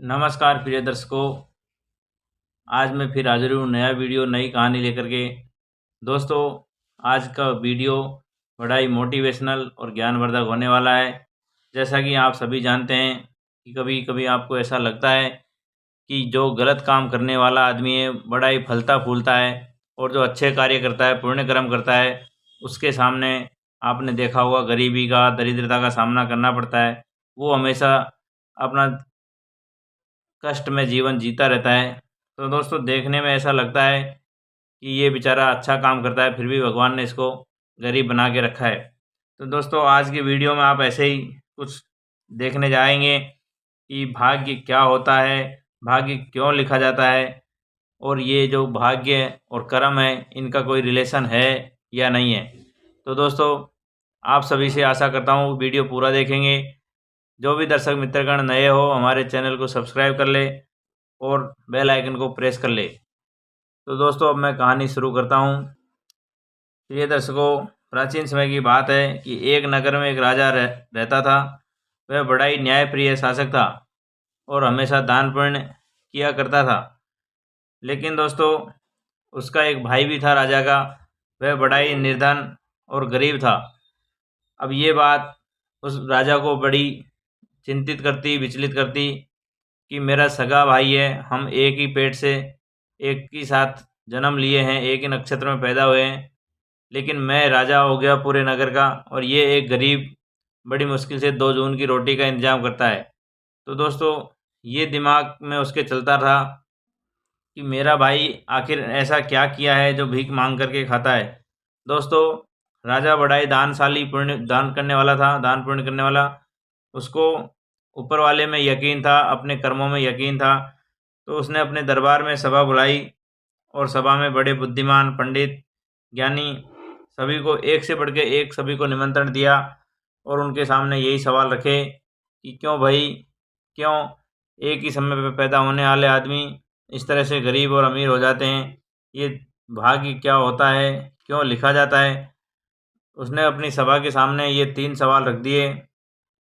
नमस्कार प्रिय दर्शकों। आज मैं फिर हाजिर हूँ नया वीडियो नई कहानी लेकर के। दोस्तों, आज का वीडियो बड़ा ही मोटिवेशनल और ज्ञानवर्धक होने वाला है। जैसा कि आप सभी जानते हैं कि कभी कभी आपको ऐसा लगता है कि जो गलत काम करने वाला आदमी है बड़ा ही फलता फूलता है, और जो अच्छे कार्य करता है, पुण्य कर्म करता है, उसके सामने आपने देखा होगा गरीबी का, दरिद्रता का सामना करना पड़ता है। वो हमेशा अपना कष्ट में जीवन जीता रहता है। तो दोस्तों, देखने में ऐसा लगता है कि ये बेचारा अच्छा काम करता है, फिर भी भगवान ने इसको गरीब बना के रखा है। तो दोस्तों, आज की वीडियो में आप ऐसे ही कुछ देखने जाएंगे कि भाग्य क्या होता है, भाग्य क्यों लिखा जाता है, और ये जो भाग्य और कर्म है इनका कोई रिलेशन है या नहीं है। तो दोस्तों, आप सभी से आशा करता हूँ वीडियो पूरा देखेंगे। जो भी दर्शक मित्रगण नए हो, हमारे चैनल को सब्सक्राइब कर ले और बेल आइकन को प्रेस कर ले। तो दोस्तों, अब मैं कहानी शुरू करता हूँ। प्रिय दर्शकों, प्राचीन समय की बात है कि एक नगर में एक राजा रहता था। वह बड़ा ही न्यायप्रिय शासक था और हमेशा दान पुण्य किया करता था। लेकिन दोस्तों, उसका एक भाई भी था राजा का। वह बड़ा ही निर्धन और गरीब था। अब ये बात उस राजा को बड़ी चिंतित करती, विचलित करती कि मेरा सगा भाई है, हम एक ही पेट से एक ही साथ जन्म लिए हैं, एक ही नक्षत्र में पैदा हुए हैं, लेकिन मैं राजा हो गया पूरे नगर का, और ये एक गरीब बड़ी मुश्किल से 2 जून की रोटी का इंतजाम करता है। तो दोस्तों, ये दिमाग में उसके चलता था कि मेरा भाई आखिर ऐसा क्या किया है जो भीख मांग करके खाता है। दोस्तों, राजा बड़ा ही दानशाली, पुण्य दान करने वाला था, दान पुण्य करने वाला। उसको ऊपर वाले में यकीन था, अपने कर्मों में यकीन था। तो उसने अपने दरबार में सभा बुलाई, और सभा में बड़े बुद्धिमान, पंडित, ज्ञानी, सभी को एक से बढ़ के एक सभी को निमंत्रण दिया, और उनके सामने यही सवाल रखे कि क्यों भाई, क्यों एक ही समय पर पैदा होने वाले आदमी इस तरह से गरीब और अमीर हो जाते हैं, ये भाग्य क्या होता है, क्यों लिखा जाता है। उसने अपनी सभा के सामने ये 3 सवाल रख दिए।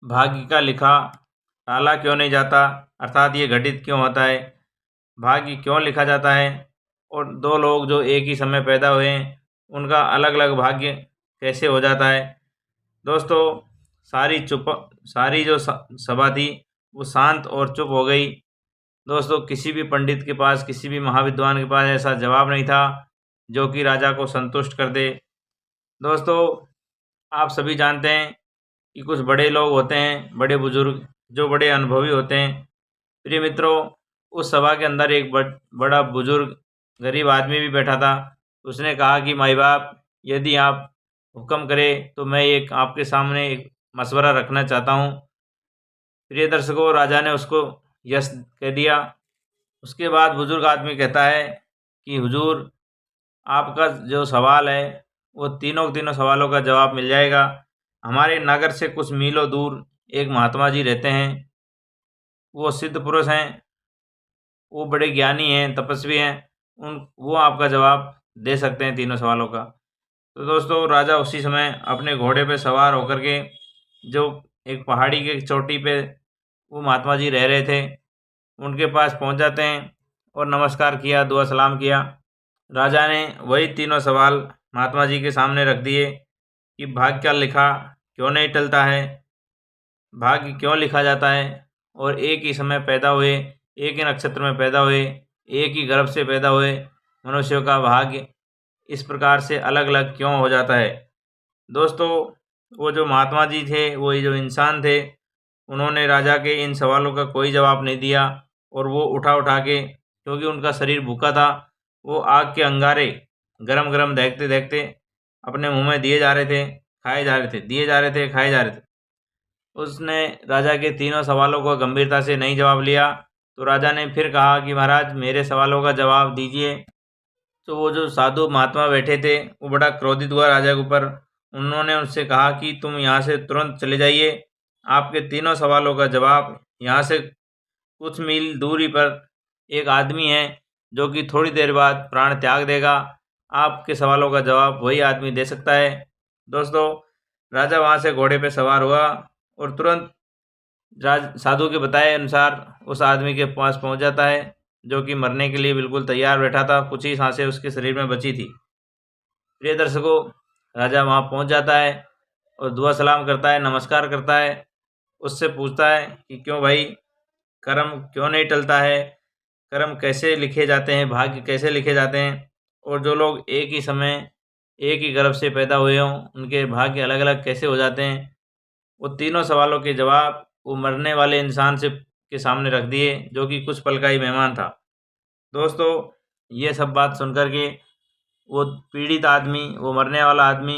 भाग्य का लिखा टाला क्यों नहीं जाता, अर्थात ये घटित क्यों होता है। भाग्य क्यों लिखा जाता है, और 2 लोग जो एक ही समय पैदा हुए हैं उनका अलग अलग भाग्य कैसे हो जाता है। दोस्तों, सारी जो सभा थी वो शांत और चुप हो गई। दोस्तों, किसी भी पंडित के पास, किसी भी महाविद्वान के पास ऐसा जवाब नहीं था जो कि राजा को संतुष्ट कर दे। दोस्तों, आप सभी जानते हैं कि कुछ बड़े लोग होते हैं, बड़े बुजुर्ग, जो बड़े अनुभवी होते हैं। प्रिय मित्रों, उस सभा के अंदर एक बड़ा बुजुर्ग गरीब आदमी भी बैठा था। उसने कहा कि माई बाप, यदि आप हुक्म करें तो मैं एक आपके सामने एक मशवरा रखना चाहता हूँ। प्रिय दर्शकों, राजा ने उसको यस कह दिया। उसके बाद बुजुर्ग आदमी कहता है कि हुजूर, आपका जो सवाल है वो तीनों सवालों का जवाब मिल जाएगा। हमारे नगर से कुछ मीलों दूर एक महात्मा जी रहते हैं। वो सिद्ध पुरुष हैं, वो बड़े ज्ञानी हैं, तपस्वी हैं। वो आपका जवाब दे सकते हैं तीनों सवालों का। तो दोस्तों, राजा उसी समय अपने घोड़े पे सवार होकर के, जो एक पहाड़ी के चोटी पे वो महात्मा जी रह रहे थे, उनके पास पहुंच जाते हैं और नमस्कार किया, दुआ सलाम किया। राजा ने वही तीनों सवाल महात्मा जी के सामने रख दिए कि भाग्य का लिखा क्यों नहीं टलता है, भाग्य क्यों लिखा जाता है, और एक ही समय पैदा हुए, एक ही नक्षत्र में पैदा हुए, एक ही गर्भ से पैदा हुए मनुष्यों का भाग्य इस प्रकार से अलग अलग क्यों हो जाता है। दोस्तों, वो जो महात्मा जी थे, वो ये जो इंसान थे, उन्होंने राजा के इन सवालों का कोई जवाब नहीं दिया, और वो उठा उठा के, क्योंकि उनका शरीर भूखा था, वो आग के अंगारे गरम गरम देखते देखते अपने मुंह में दिए जा रहे थे, खाए जा रहे थे, दिए जा रहे थे, खाए जा रहे थे। उसने राजा के तीनों सवालों को गंभीरता से नहीं जवाब लिया। तो राजा ने फिर कहा कि महाराज, मेरे सवालों का जवाब दीजिए। तो वो जो साधु महात्मा बैठे थे वो बड़ा क्रोधित हुआ राजा के ऊपर। उन्होंने उनसे कहा कि तुम यहाँ से तुरंत चले जाइए, आपके तीनों सवालों का जवाब यहाँ से कुछ मील दूरी पर एक आदमी है जो कि थोड़ी देर बाद प्राण त्याग देगा। आपके सवालों का जवाब वही आदमी दे सकता है। दोस्तों, राजा वहाँ से घोड़े पे सवार हुआ और तुरंत साधु के बताए अनुसार उस आदमी के पास पहुंच जाता है, जो कि मरने के लिए बिल्कुल तैयार बैठा था। कुछ ही सांसें उसके शरीर में बची थी। प्रिय दर्शकों, राजा वहां पहुंच जाता है और दुआ सलाम करता है, नमस्कार करता है। उससे पूछता है कि क्यों भाई, कर्म क्यों नहीं टलता है, कर्म कैसे लिखे जाते हैं, भाग्य कैसे लिखे जाते हैं, और जो लोग एक ही समय एक ही गर्भ से पैदा हुए हों उनके भाग्य अलग अलग कैसे हो जाते हैं। वो तीनों सवालों के जवाब वो मरने वाले इंसान से के सामने रख दिए, जो कि कुछ पल का ही मेहमान था। दोस्तों, ये सब बात सुनकर के वो पीड़ित आदमी, वो मरने वाला आदमी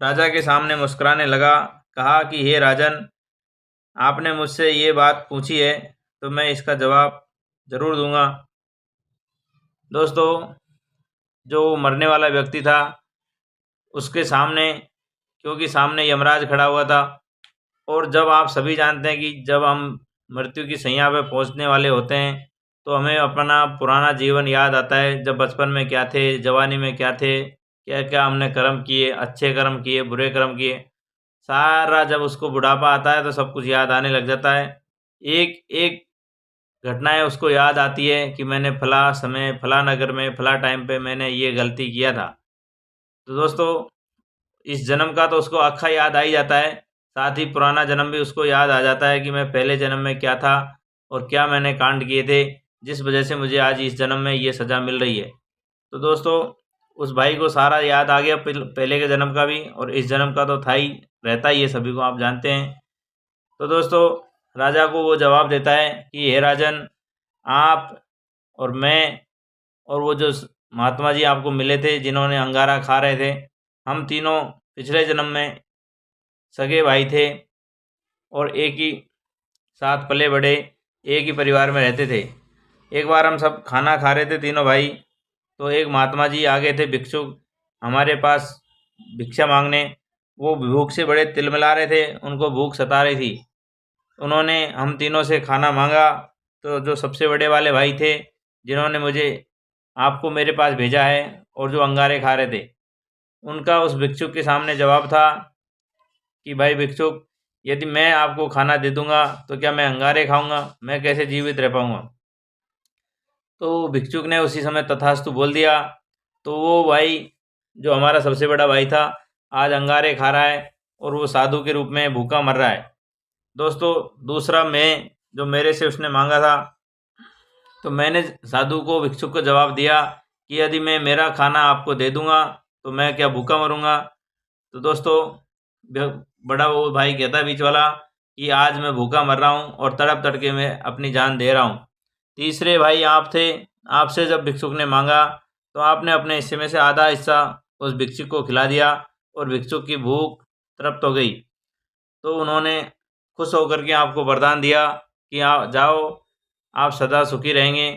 राजा के सामने मुस्कुराने लगा। कहा कि हे राजन, आपने मुझसे ये बात पूछी है तो मैं इसका जवाब ज़रूर दूंगा। दोस्तों, जो मरने वाला व्यक्ति था उसके सामने, क्योंकि सामने यमराज खड़ा हुआ था, और जब आप सभी जानते हैं कि जब हम मृत्यु की शैया पे पहुंचने वाले होते हैं तो हमें अपना पुराना जीवन याद आता है। जब बचपन में क्या थे, जवानी में क्या थे, क्या क्या हमने कर्म किए, अच्छे कर्म किए, बुरे कर्म किए, सारा जब उसको बुढ़ापा आता है तो सब कुछ याद आने लग जाता है। एक एक घटनाएं उसको याद आती है कि मैंने फला समय, फला नगर में, फला टाइम पे मैंने ये गलती किया था। तो दोस्तों, इस जन्म का तो उसको अक्खा याद आ ही जाता है, साथ ही पुराना जन्म भी उसको याद आ जाता है कि मैं पहले जन्म में क्या था और क्या मैंने कांड किए थे, जिस वजह से मुझे आज इस जन्म में ये सज़ा मिल रही है। तो दोस्तों, उस भाई को सारा याद आ गया, पहले के जन्म का भी, और इस जन्म का तो था ही, रहता ही है, सभी को आप जानते हैं। तो दोस्तों, राजा को वो जवाब देता है कि हे राजन, आप और मैं और वो जो महात्मा जी आपको मिले थे जिन्होंने अंगारा खा रहे थे, हम तीनों पिछले जन्म में सगे भाई थे और एक ही साथ पले बड़े, एक ही परिवार में रहते थे। एक बार हम सब खाना खा रहे थे तीनों भाई, तो एक महात्मा जी आ गए थे भिक्षुक हमारे पास भिक्षा मांगने। वो भूख से बड़े तिलमिला रहे थे, उनको भूख सता रही थी। उन्होंने हम तीनों से खाना मांगा, तो जो सबसे बड़े वाले भाई थे जिन्होंने मुझे आपको मेरे पास भेजा है और जो अंगारे खा रहे थे, उनका उस भिक्षुक के सामने जवाब था कि भाई भिक्षुक, यदि मैं आपको खाना दे दूंगा तो क्या मैं अंगारे खाऊंगा, मैं कैसे जीवित रह पाऊंगा। तो भिक्षुक ने उसी समय तथास्तु बोल दिया। तो वो भाई, जो हमारा सबसे बड़ा भाई था, आज अंगारे खा रहा है और वो साधु के रूप में भूखा मर रहा है। दोस्तों, दूसरा मैं, जो मेरे से उसने मांगा था, तो मैंने साधु को, भिक्षुक को जवाब दिया कि यदि मैं मेरा खाना आपको दे दूंगा तो मैं क्या भूखा मरूंगा। तो दोस्तों, बड़ा वो भाई कहता बीच वाला कि आज मैं भूखा मर रहा हूँ और तड़प तड़के मैं अपनी जान दे रहा हूँ। तीसरे भाई आप थे, आपसे जब भिक्षुक ने मांगा तो आपने अपने हिस्से में से आधा हिस्सा उस भिक्षुक को खिला दिया और भिक्षुक की भूख तृप्त हो गई। तो उन्होंने खुश होकर के आपको वरदान दिया कि आप जाओ, आप सदा सुखी रहेंगे,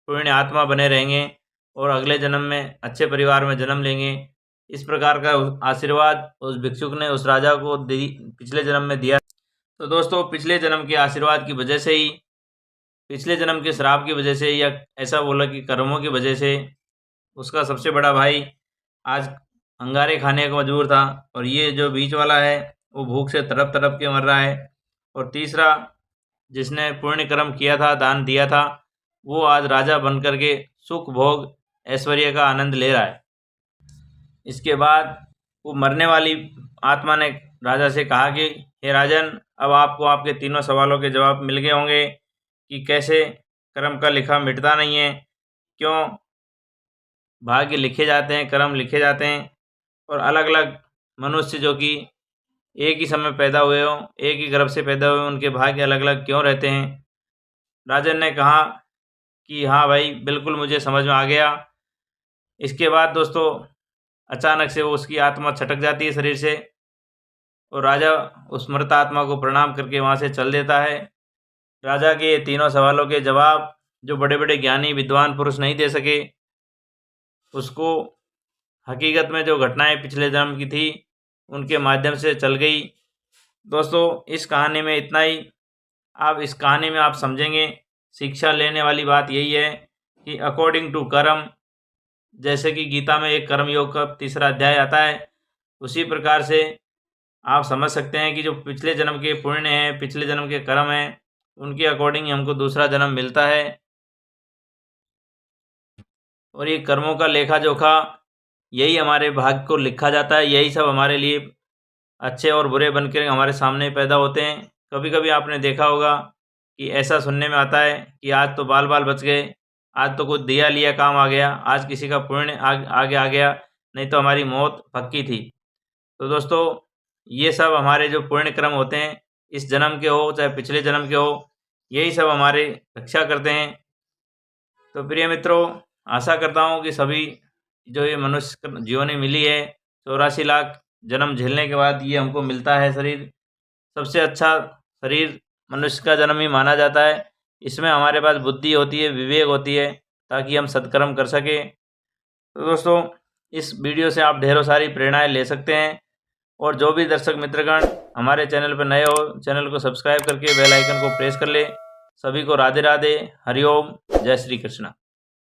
पुण्य आत्मा बने रहेंगे और अगले जन्म में अच्छे परिवार में जन्म लेंगे। इस प्रकार का आशीर्वाद उस भिक्षुक ने उस राजा को पिछले जन्म में दिया। तो दोस्तों, पिछले जन्म के आशीर्वाद की वजह से ही, पिछले जन्म के श्राप की वजह से, या ऐसा बोला कि कर्मों की वजह से, उसका सबसे बड़ा भाई आज अंगारे खाने को मजबूर था और ये जो बीच वाला है वो भूख से तड़प तड़प के मर रहा है। और तीसरा, जिसने पुण्य कर्म किया था, दान दिया था, वो आज राजा बन कर के सुख भोग ऐश्वर्य का आनंद ले रहा है। इसके बाद वो मरने वाली आत्मा ने राजा से कहा कि हे राजन, अब आपको आपके तीनों सवालों के जवाब मिल गए होंगे कि कैसे कर्म का लिखा मिटता नहीं है, क्यों भाग्य लिखे जाते हैं, कर्म लिखे जाते हैं, और अलग अलग मनुष्य जो कि एक ही समय पैदा हुए हों, एक ही गर्भ से पैदा हुए, उनके भाग्य अलग अलग क्यों रहते हैं। राजन ने कहा कि हाँ भाई, बिल्कुल मुझे समझ में आ गया। इसके बाद दोस्तों, अचानक से वो उसकी आत्मा छटक जाती है शरीर से और राजा उस मृत आत्मा को प्रणाम करके वहाँ से चल देता है। राजा के तीनों सवालों के जवाब जो बड़े बड़े ज्ञानी विद्वान पुरुष नहीं दे सके, उसको हकीकत में जो घटनाएं पिछले जन्म की थी उनके माध्यम से चल गई। दोस्तों, इस कहानी में इतना ही। आप इस कहानी में आप समझेंगे, शिक्षा लेने वाली बात यही है कि अकॉर्डिंग टू कर्म, जैसे कि गीता में एक कर्म योग का तीसरा अध्याय आता है, उसी प्रकार से आप समझ सकते हैं कि जो पिछले जन्म के पुण्य हैं, पिछले जन्म के कर्म हैं, उनके अकॉर्डिंग ही हमको दूसरा जन्म मिलता है। और ये कर्मों का लेखा जोखा, यही हमारे भाग्य को लिखा जाता है, यही सब हमारे लिए अच्छे और बुरे बनकर हमारे सामने पैदा होते हैं। कभी कभी आपने देखा होगा कि ऐसा सुनने में आता है कि आज तो बाल बाल बच गए, आज तो कुछ दिया लिया काम आ गया, आज किसी का पुण्य आगे आ गया, नहीं तो हमारी मौत पक्की थी। तो दोस्तों, ये सब हमारे जो पुण्य कर्म होते हैं, इस जन्म के हो चाहे पिछले जन्म के हो, यही सब हमारे रक्षा करते हैं। तो प्रिय मित्रों, आशा करता हूँ कि सभी जो ये मनुष्य जीवनी मिली है, 84 लाख जन्म झेलने के बाद ये हमको मिलता है शरीर। सबसे अच्छा शरीर मनुष्य का जन्म ही माना जाता है। इसमें हमारे पास बुद्धि होती है, विवेक होती है, ताकि हम सत्कर्म कर सकें। तो दोस्तों, इस वीडियो से आप ढेरों सारी प्रेरणाएं ले सकते हैं। और जो भी दर्शक मित्रगण हमारे चैनल पर नए हो, चैनल को सब्सक्राइब करके बेल आइकन को प्रेस कर ले। सभी को राधे राधे, हरिओम, जय श्री कृष्ण।